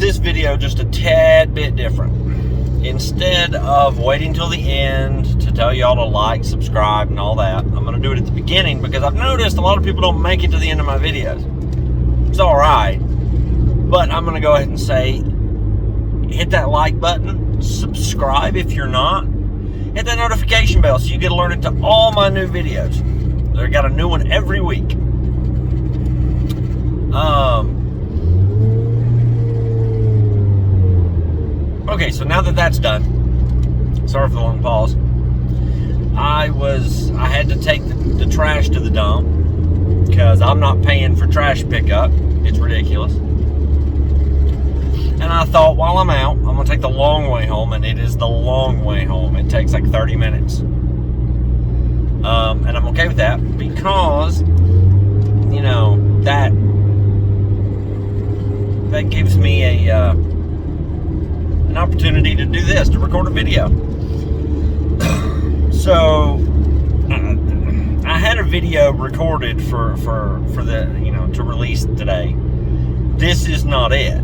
this video just a tad bit different. Instead of waiting till the end to tell y'all to like, subscribe, and all that, I'm going to do it at the beginning because I've noticed a lot of people don't make it to the end of my videos. It's alright, but I'm going to go ahead and say, hit that like button, subscribe if you're not, hit that notification bell so you get alerted to all my new videos. I got a new one every week. Okay, so now that that's done, sorry for the long pause. I had to take the trash to the dump because I'm not paying for trash pickup. It's ridiculous. And I thought, while I'm out, I'm going to take the long way home, and it is the long way home. It takes like 30 minutes. And I'm okay with that because, you know, that gives me an opportunity to do this, to record a video. So, I had a video recorded for the, you know, to release today. This is not it.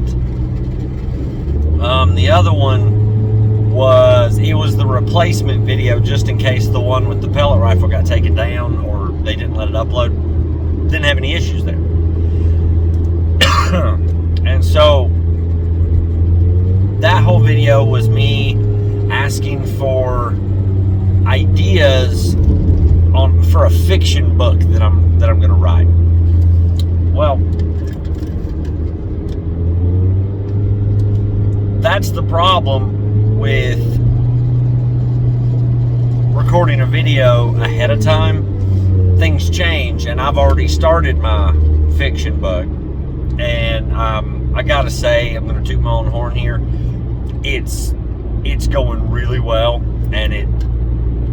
The other one was the replacement video, just in case the one with the pellet rifle got taken down or they didn't let it upload. Didn't have any issues there. And so that whole video was me asking for ideas for a fiction book that I'm going to write. Well, that's the problem with recording a video ahead of time. Things change, and I've already started my fiction book, and I gotta say, I'm gonna toot my own horn here. It's going really well, and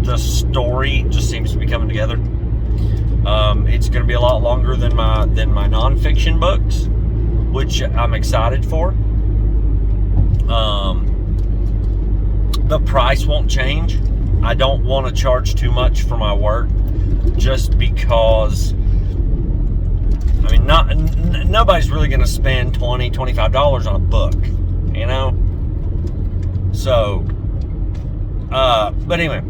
the story just seems to be coming together. It's gonna be a lot longer than my nonfiction books, which I'm excited for. The price won't change. I don't want to charge too much for my work, just because, I mean, nobody's really going to spend $20, $25 on a book, you know? So, but anyway,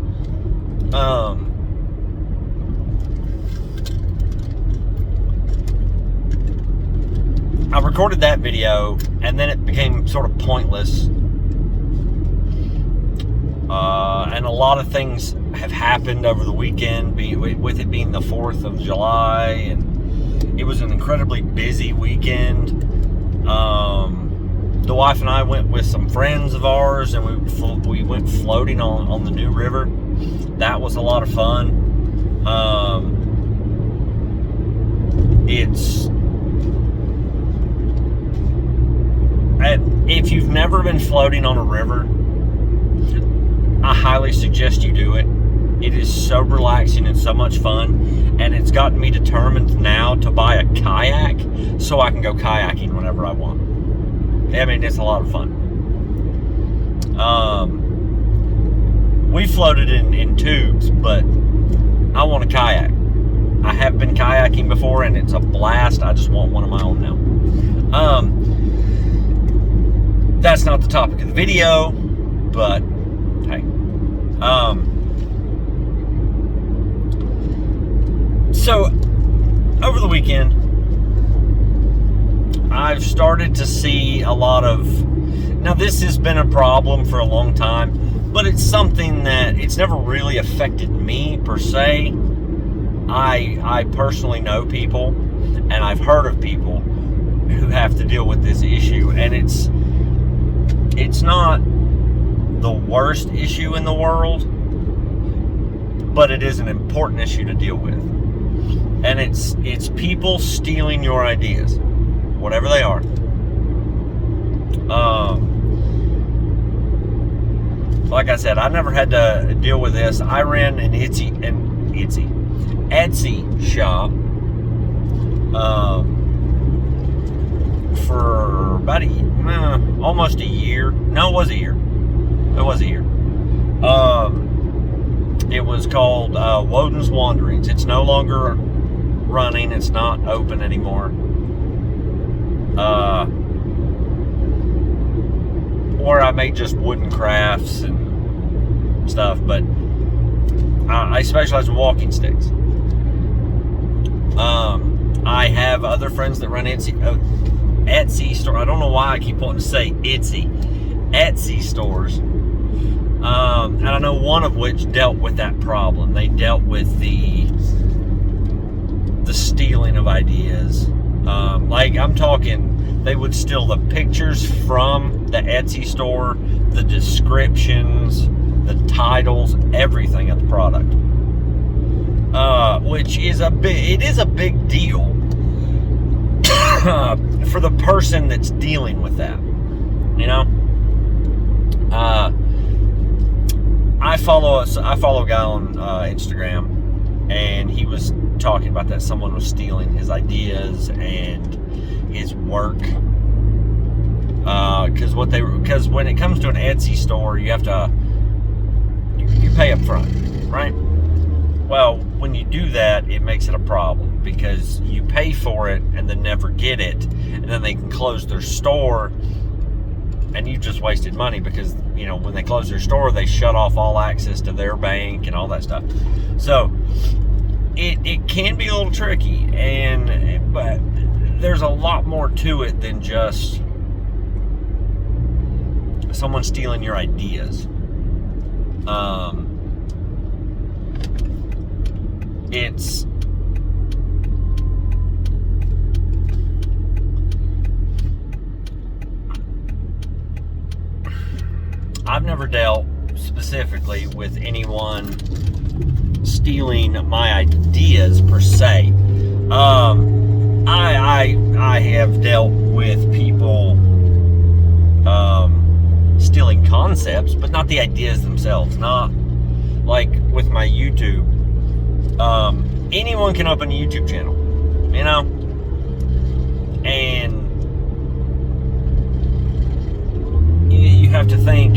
I recorded that video, and then it became sort of pointless. And a lot of things have happened over the weekend, with it being the 4th of July, and it was an incredibly busy weekend. The wife and I went with some friends of ours, and we went floating on the new river. That was a lot of fun. If you've never been floating on a river, I highly suggest you do it. It is so relaxing and so much fun, and it's gotten me determined now to buy a kayak so I can go kayaking whenever I want. I mean, it's a lot of fun. We floated in tubes, but I want a kayak. I have been kayaking before, and it's a blast. I just want one of my own now. That's not the topic of the video, but hey. So, over the weekend, I've started to see a lot of... Now, this has been a problem for a long time, but it's something that it's never really affected me, per se. I personally know people, and I've heard of people who have to deal with this issue, and it's not the worst issue in the world, but it is an important issue to deal with. And it's people stealing your ideas, whatever they are. Like I said, I never had to deal with this. I ran an Etsy shop for about almost a year. No, it was a year. It was called Woden's Wanderings. It's no longer running. It's not open anymore. where I make just wooden crafts and stuff, but I specialize in walking sticks. I have other friends that run Etsy store. I don't know why I keep wanting to say Etsy stores. And I know one of which dealt with that problem. They dealt with the stealing of ideas. Like, I'm talking, they would steal the pictures from the Etsy store, the descriptions, the titles, everything of the product. Which is a big deal for the person that's dealing with that. You know, I follow a guy on Instagram, and he was talking about that someone was stealing his ideas and his work. Because when it comes to an Etsy store, you have to you pay up front, right? Well, when you do that, it makes it a problem because you pay for it and then never get it, and then they can close their store, and you just wasted money because, you know, when they close their store, they shut off all access to their bank and all that stuff. So it can be a little tricky, but there's a lot more to it than just someone stealing your ideas. I've never dealt specifically with anyone stealing my ideas per se. I have dealt with people stealing concepts, but not the ideas themselves. Not like with my YouTube. Anyone can open a YouTube channel, you know, and you have to think,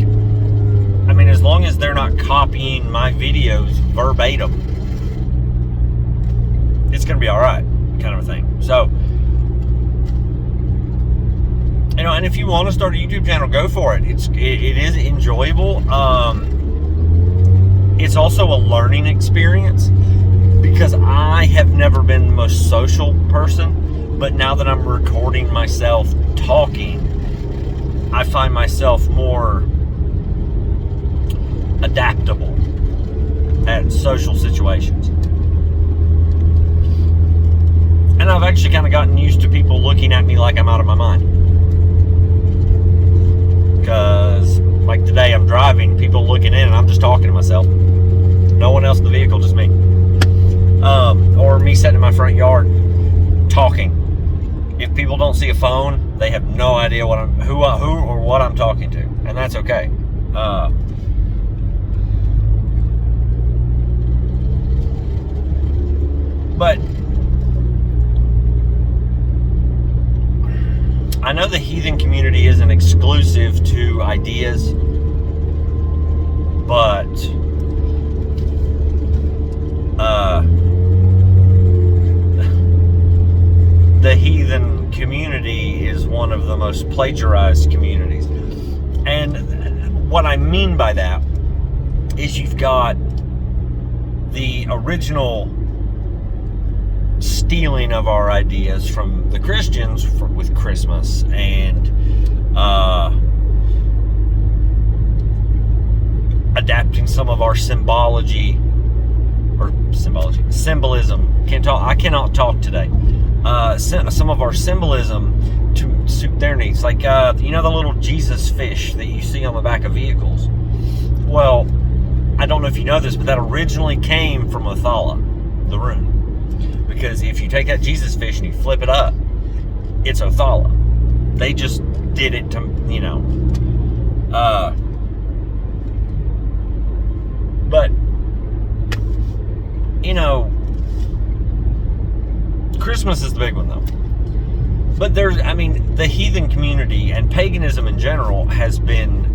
I mean, as long as they're not copying my videos verbatim, it's going to be all right, kind of a thing. So, you know, and if you want to start a YouTube channel, go for it. It is enjoyable. It's also a learning experience because I have never been the most social person, but now that I'm recording myself talking, I find myself more adaptable at social situations. And I've actually kind of gotten used to people looking at me like I'm out of my mind. Because, like today, I'm driving, people looking in, and I'm just talking to myself. No one else in the vehicle, just me. Or me sitting in my front yard talking. If people don't see a phone, they have no idea who or what I'm talking to, and that's okay. But I know the heathen community isn't exclusive to ideas, but the heathen community is one of the most plagiarized communities. And what I mean by that is you've got the original stealing of our ideas from the Christians with Christmas and adapting some of our symbolism. I cannot talk today. Some of our symbolism to suit their needs, like you know, the little Jesus fish that you see on the back of vehicles. Well, I don't know if you know this, but that originally came from Othala, the rune. Because if you take that Jesus fish and you flip it up, it's Othala. They just did it to, you know. But, you know, Christmas is the big one, though. But the heathen community and paganism in general has been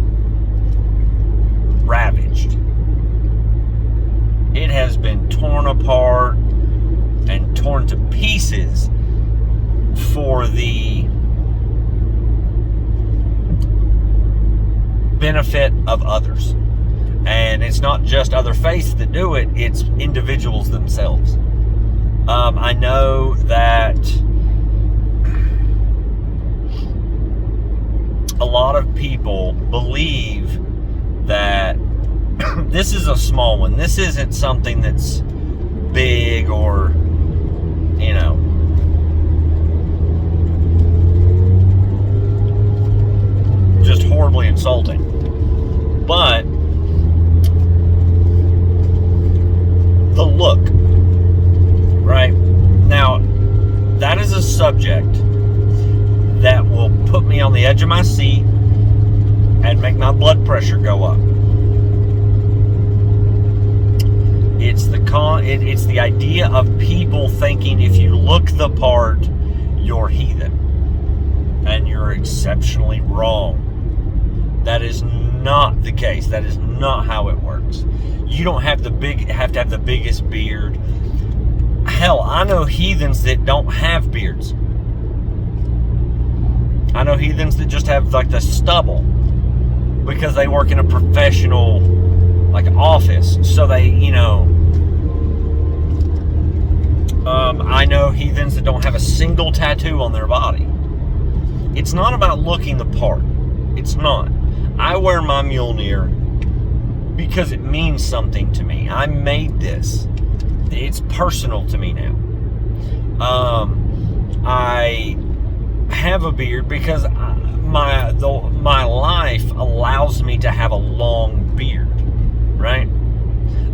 ravaged. It has been torn apart and torn to pieces for the benefit of others. And it's not just other faiths that do it, it's individuals themselves. I know that a lot of people believe that this is a small one. This isn't something that's big or, you know, just horribly insulting. But the look, right? Now, that is a subject that will put me on the edge of my seat and make my blood pressure go up. It's the idea of people thinking if you look the part, you're heathen, and you're exceptionally wrong. That is not the case. That is not how it works. You don't have to have the biggest beard. Hell, I know heathens that don't have beards. I know heathens that just have like the stubble because they work in a professional like office. So they, you know, I know heathens that don't have a single tattoo on their body. It's not about looking the part. It's not. I wear my Mjolnir because it means something to me. I made this. It's personal to me now. I have a beard because my life allows me to have a long beard, right?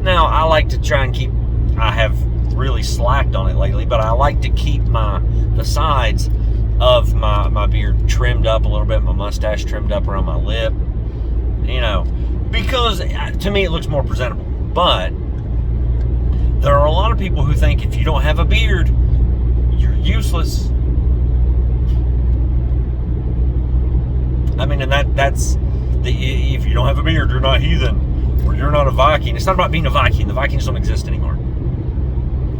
Now, I like to try and keep, I have really slacked on it lately, but I like to keep the sides of my beard trimmed up a little bit, my mustache trimmed up around my lip, you know, because to me it looks more presentable. But there are a lot of people who think if you don't have a beard, you're useless. I mean, and that's if you don't have a beard, you're not heathen, or you're not a Viking. It's not about being a Viking. The Vikings don't exist anymore.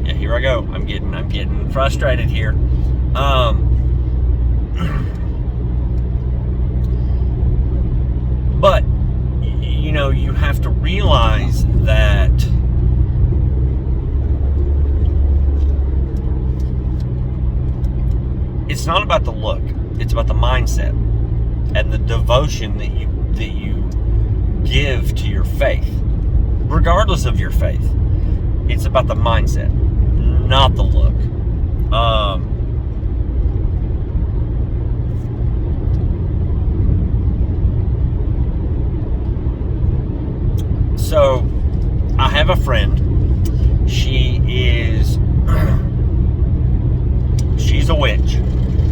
Yeah, here I go. I'm getting frustrated here. But you know, you have to realize that it's not about the look. It's about the mindset and the devotion that you give to your faith, regardless of your faith. It's about the mindset, not the look. So, I have a friend. She's a witch.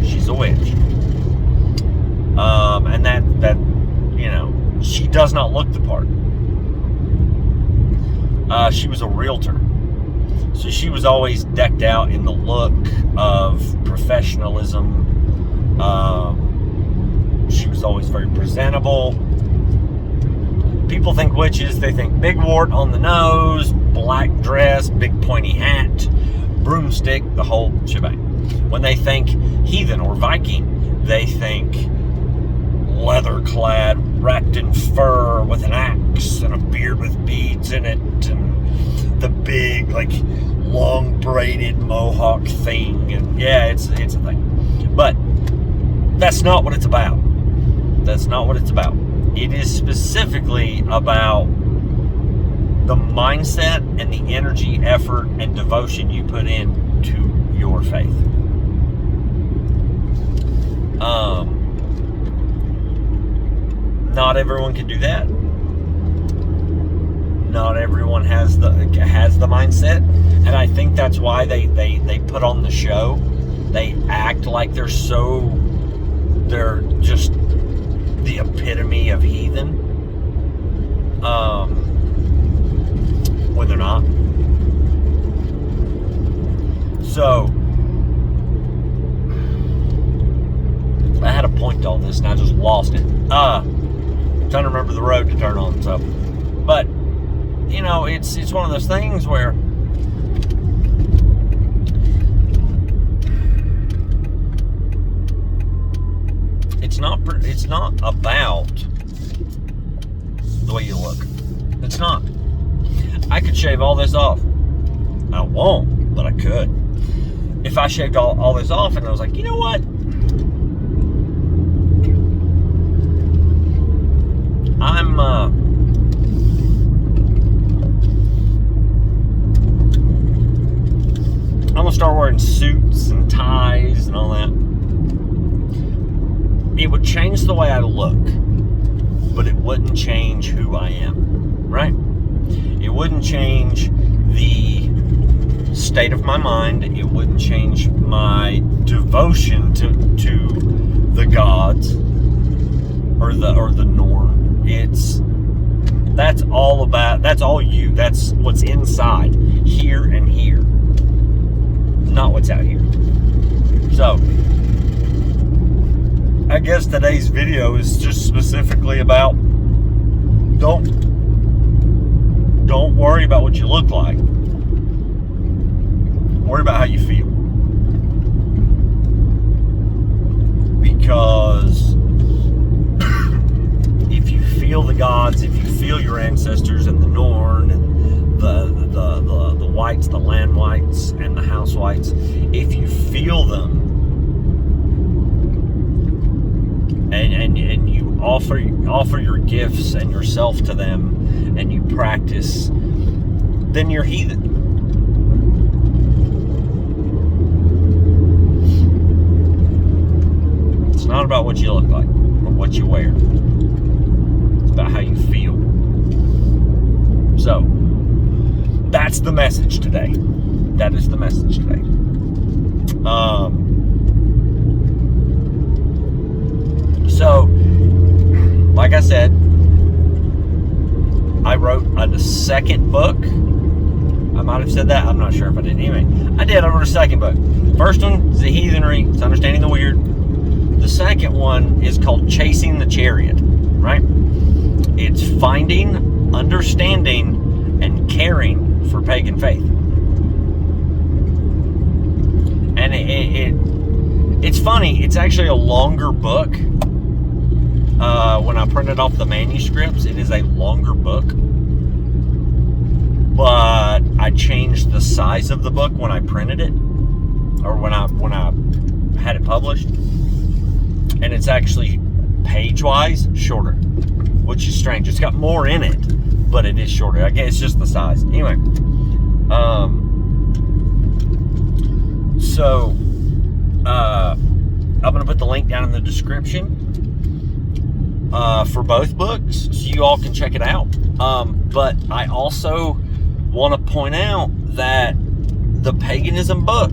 She's a witch. And that you know, she does not look the part. She was a realtor. So she was always decked out in the look of professionalism. She was always very presentable. People think witches, they think big wart on the nose, black dress, big pointy hat, broomstick, the whole shebang. When they think heathen or Viking, they think leather clad, wrapped in fur with an axe and a beard with beads in it, and the big, like, long braided mohawk thing. And yeah, it's a thing. But that's not what it's about. That's not what it's about. It is specifically about the mindset and the energy, effort, and devotion you put into your faith. Not everyone can do that. Not everyone has the mindset, and I think that's why they put on the show. They act like they're just the epitome of heathen, when they're not. So I had a point to all this and I just lost it. Trying to remember the road to turn on. So, but you know, it's one of those things where it's not about It's not. I could shave all this off. I won't, but I could. If I shaved all this off and I was like, you know what? I'm gonna start wearing suits and ties and all that. It would change the way I look, but it wouldn't change who I am, right? It wouldn't change the state of my mind. It wouldn't change my devotion to the gods or the norm. That's all you. That's what's inside, here and here, not what's out here. So I guess today's video is just specifically about don't worry about what you look like. Worry about how you feel. Because if you feel the gods, if you feel your ancestors and the Norn and the whites, the land whites and the house whites, if you feel them and you offer your gifts and yourself to them and you practice, then you're heathen. It's not about what you look like or what you wear. It's about how you feel. So, that's the message today. That is the message today. So, like I said, I wrote a second book. I might have said that. I'm not sure if I did. Anyway, I did. I wrote a second book. First one is the Heathenry. It's Understanding the Weird. The second one is called Chasing the Chariot, right? It's finding, understanding, and caring for pagan faith. And it's funny. It's actually a longer book. When I printed off the manuscripts, it is a longer book. But I changed the size of the book when I printed it, or when I had it published. And it's actually page-wise shorter, which is strange. It's got more in it, but it is shorter. I guess it's just the size. Anyway, so I'm gonna put the link down in the description for both books, so you all can check it out. But I also want to point out that the Paganism book,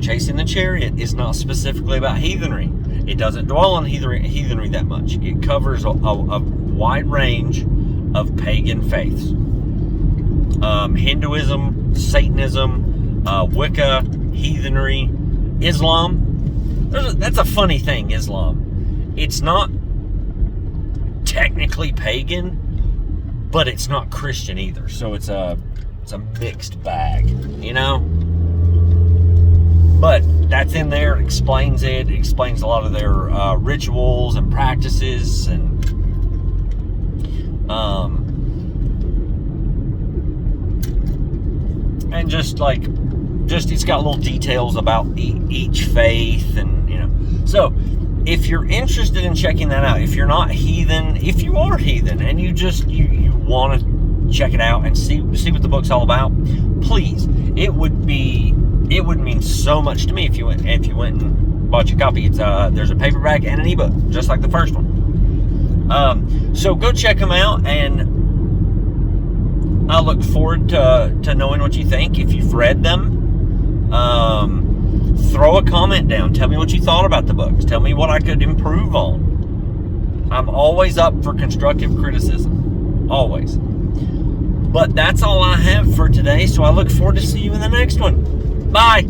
Chasing the Chariot, is not specifically about heathenry. It doesn't dwell on heathenry that much. It covers a wide range of pagan faiths. Hinduism, Satanism, Wicca, heathenry, Islam. That's a funny thing, Islam. It's not technically pagan, but it's not Christian either. So it's a mixed bag, you know? But that's in there. It explains it. It explains a lot of their rituals and practices, and just it's got little details about each faith, and you know. So if you're interested in checking that out, if you're not heathen, if you are heathen and you want to check it out and see what the book's all about, please, it would mean so much to me if you went and bought your copy. It's there's a paperback and an ebook, just like the first one. So go check them out, and I look forward to knowing what you think. If you've read them, throw a comment down. Tell me what you thought about the books. Tell me what I could improve on. I'm always up for constructive criticism. Always. But that's all I have for today, so I look forward to see you in the next one. Bye.